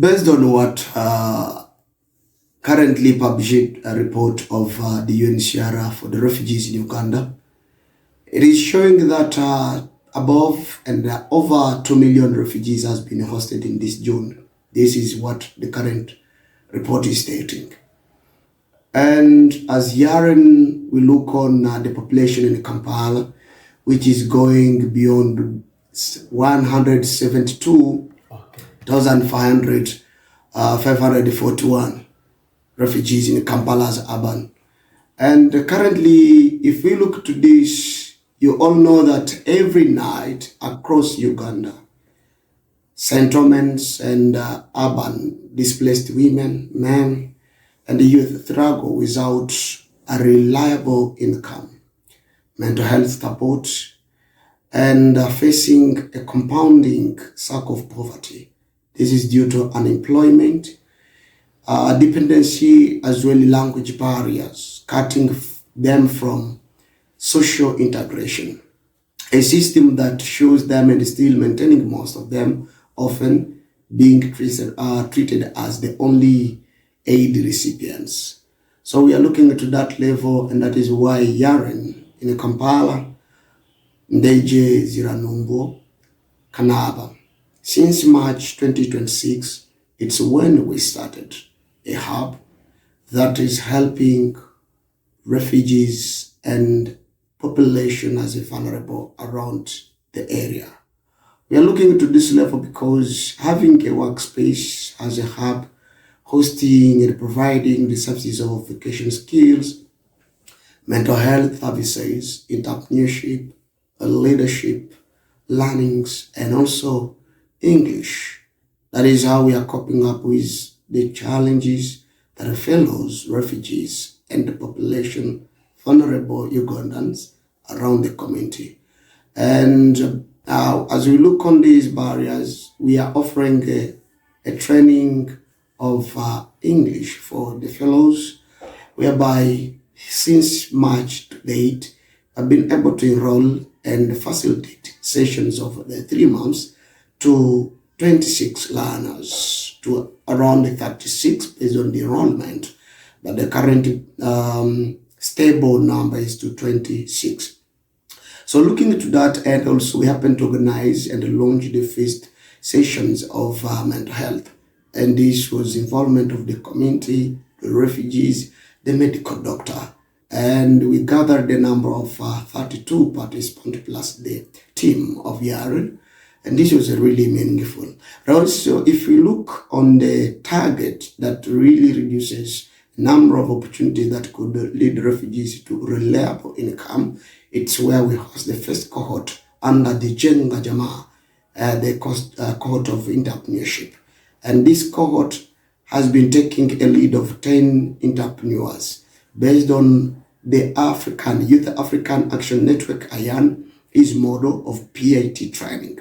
Based on what currently published a report of the UNHCR for the refugees in Uganda, it is showing that above and over 2 million refugees has been hosted in this June. This is what the current report is stating. And as Yaren, we look on the population in Kampala, which is going beyond 172,541 refugees in Kampala's urban. And currently, if we look to this, you all know that every night across Uganda, settlements and urban displaced women, men, and the youth struggle without a reliable income, mental health support, and facing a compounding cycle of poverty. This is due to unemployment, dependency, as well as language barriers, cutting them from social integration. A system that shows them and still maintaining most of them, often being treated as the only aid recipients. So we are looking to that level, and that is why Yaren in Kampala, Ndeje Ziranumbo, Kanaba, since March 2026, it's when we started a hub that is helping refugees and population as a vulnerable around the area. We are looking to this level because having a workspace as a hub, hosting and providing the services of vocational skills, mental health services, entrepreneurship, leadership, learnings, and also English. That is how we are coping up with the challenges that our fellows, refugees, and the population, vulnerable Ugandans around the community. And as we look on these barriers, we are offering a training of English for the fellows, whereby since March to date, I've been able to enroll and facilitate sessions of the 3 months to 26 learners to around 36 based on the enrollment, but the current stable number is to 26. So looking into that, and also we happen to organize and launch the first sessions of mental health. And this was involvement of the community, the refugees, the medical doctor. And we gathered the number of 32 participants plus the team of Yaren. And this was really meaningful. But also, if we look on the target that really reduces number of opportunities that could lead refugees to reliable income, it's where we host the first cohort under the Jenga Jamaa, the cohort of entrepreneurship. And this cohort has been taking a lead of 10 entrepreneurs based on the Youth African Action Network, Yaren, is model of PIT training.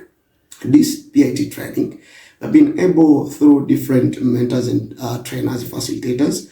This PIT training have been able, through different mentors and trainers, facilitators,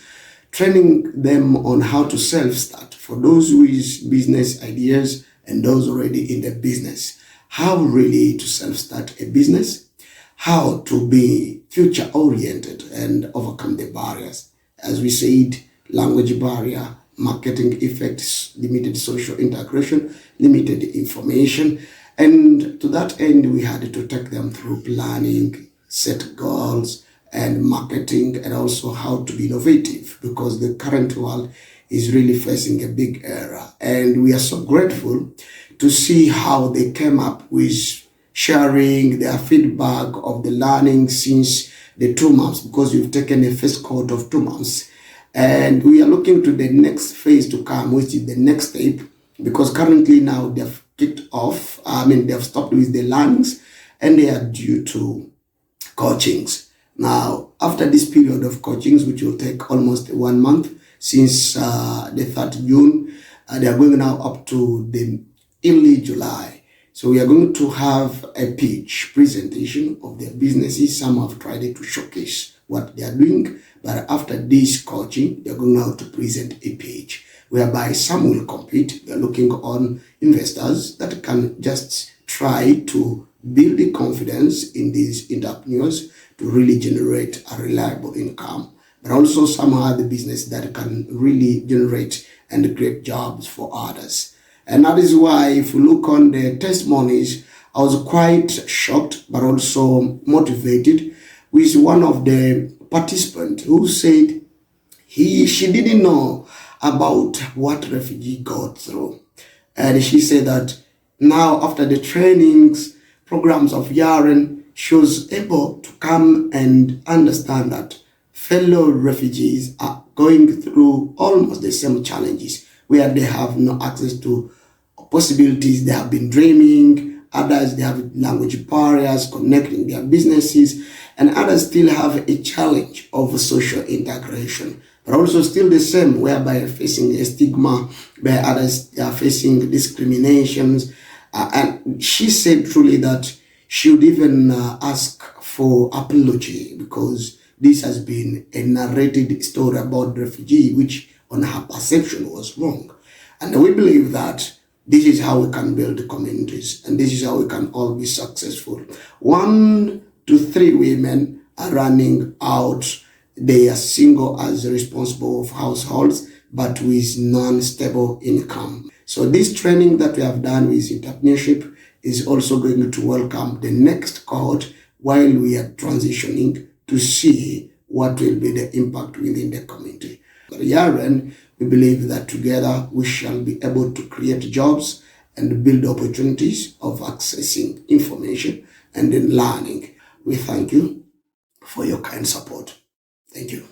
training them on how to self-start for those with business ideas and those already in the business. How really to self-start a business, how to be future-oriented and overcome the barriers. As we said, language barrier, marketing effects, limited social integration, limited information. And to that end, we had to take them through planning, set goals, and marketing, and also how to be innovative, because the current world is really facing a big era. And we are so grateful to see how they came up with sharing their feedback of the learning since the 2 months, because we've taken a first cohort of 2 months. And we are looking to the next phase to come, which is the next step, because currently now they've kicked off, they've stopped with the learnings, and they are due to coachings. Now, after this period of coachings, which will take almost 1 month, since the 3rd June, they are going now up to the early July. So we are going to have a pitch presentation of their businesses. Some have tried to showcase what they are doing, but after this coaching, they are going now to present a pitch whereby some will compete. They are looking on investors that can just try to build the confidence in these entrepreneurs to really generate a reliable income, but also somehow the business that can really generate and create jobs for others. And that is why if you look on the testimonies, I was quite shocked but also motivated with one of the participants who said she didn't know about what refugee go through. And she said that now after the trainings, programs of Yaren, she was able to come and understand that fellow refugees are going through almost the same challenges where they have no access to possibilities they have been dreaming. Others, they have language barriers connecting their businesses, and others still have a challenge of social integration, but also still the same, whereby facing a stigma, where others are facing discriminations. And she said truly that she would even ask for apology because this has been a narrated story about refugee, which on her perception was wrong. And we believe that this is how we can build communities, and this is how we can all be successful. 1 to 3 women are running out. They are single as responsible of households, but with non-stable income. So this training that we have done with entrepreneurship is also going to welcome the next cohort while we are transitioning to see what will be the impact within the community. Yaren, we believe that together we shall be able to create jobs and build opportunities of accessing information and in learning. We thank you for your kind support. Thank you.